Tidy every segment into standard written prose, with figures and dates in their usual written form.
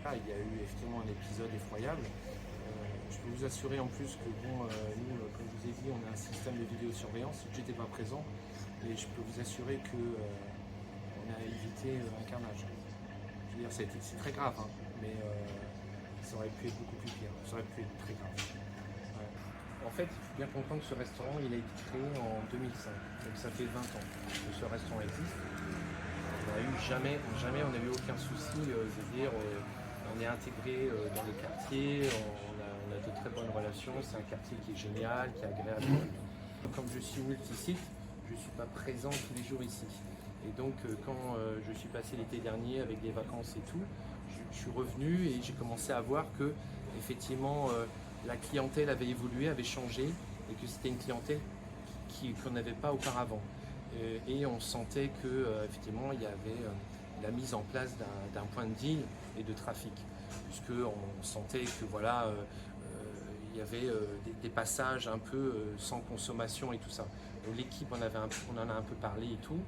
Ah, il y a eu effectivement un épisode effroyable. Je peux vous assurer en plus que bon, nous, comme je vous ai dit, on a un système de vidéosurveillance. J'étais pas présent et je peux vous assurer que on a évité un carnage. Je veux dire, c'est très grave, hein, mais ça aurait pu être beaucoup plus pire. Ça aurait pu être très grave. Ouais. En fait, il faut bien comprendre que ce restaurant, il a été créé en 2005. Donc ça fait 20 ans que ce restaurant existe. On n'a eu jamais, on n'a eu aucun souci. Je veux dire, on est intégré dans le quartier, on a de très bonnes relations. C'est un quartier qui est génial, qui est agréable. Comme je suis multisite, je ne suis pas présent tous les jours ici. Et donc, quand je suis passé l'été dernier avec des vacances et tout, je suis revenu et j'ai commencé à voir que, effectivement, la clientèle avait évolué, avait changé et que c'était une clientèle qu'on n'avait pas auparavant. Et on sentait que, effectivement, il y avait la mise en place d'un point de deal et de trafic, puisqu'on sentait que voilà, il y avait des passages un peu sans consommation et tout ça. Donc l'équipe, on en a un peu parlé et tout.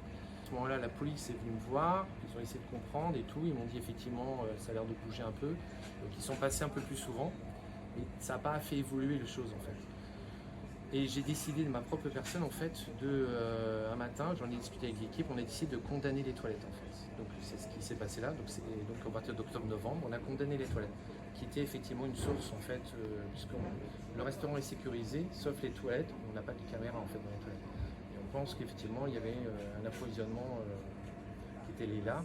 À ce moment-là, la police est venue me voir, ils ont essayé de comprendre et tout. Ils m'ont dit effectivement, ça a l'air de bouger un peu. Donc ils sont passés un peu plus souvent. Et ça n'a pas fait évoluer les choses en fait. Et j'ai décidé de ma propre personne en fait, un matin, j'en ai discuté avec l'équipe, on a décidé de condamner les toilettes en fait. Donc c'est ce qui s'est passé là. Donc à partir d'octobre-novembre, on a condamné les toilettes, qui était effectivement une source en fait, puisque le restaurant est sécurisé, sauf les toilettes, on n'a pas de caméra en fait dans les toilettes. Et on pense qu'effectivement il y avait un approvisionnement qui était là.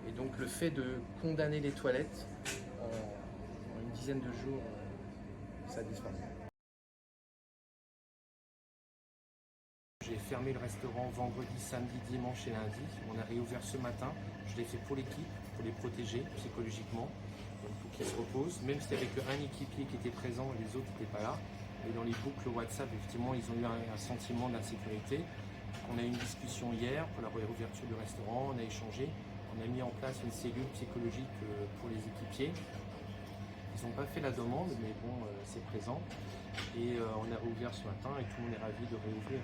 Et donc le fait de condamner les toilettes en une dizaine de jours, ça a disparu. J'ai fermé le restaurant vendredi, samedi, dimanche et lundi. On a réouvert ce matin. Je l'ai fait pour l'équipe, pour les protéger psychologiquement, donc pour qu'ils se reposent. Même si avec un équipier qui était présent et les autres n'étaient pas là. Et dans les boucles WhatsApp, effectivement, ils ont eu un sentiment d'insécurité. On a eu une discussion hier pour la réouverture du restaurant. On a échangé. On a mis en place une cellule psychologique pour les équipiers. Ils n'ont pas fait la demande, mais bon, c'est présent. Et on a réouvert ce matin et tout le monde est ravi de réouvrir.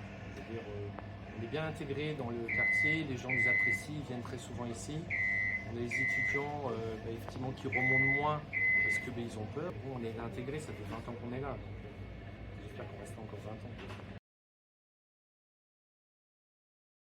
On est bien intégré dans le quartier, les gens nous apprécient, ils viennent très souvent ici. On a des étudiants effectivement qui remontent moins parce qu'ils ont peur. Bon, on est intégré, ça fait 20 ans qu'on est là. J'espère qu'on restera encore 20 ans.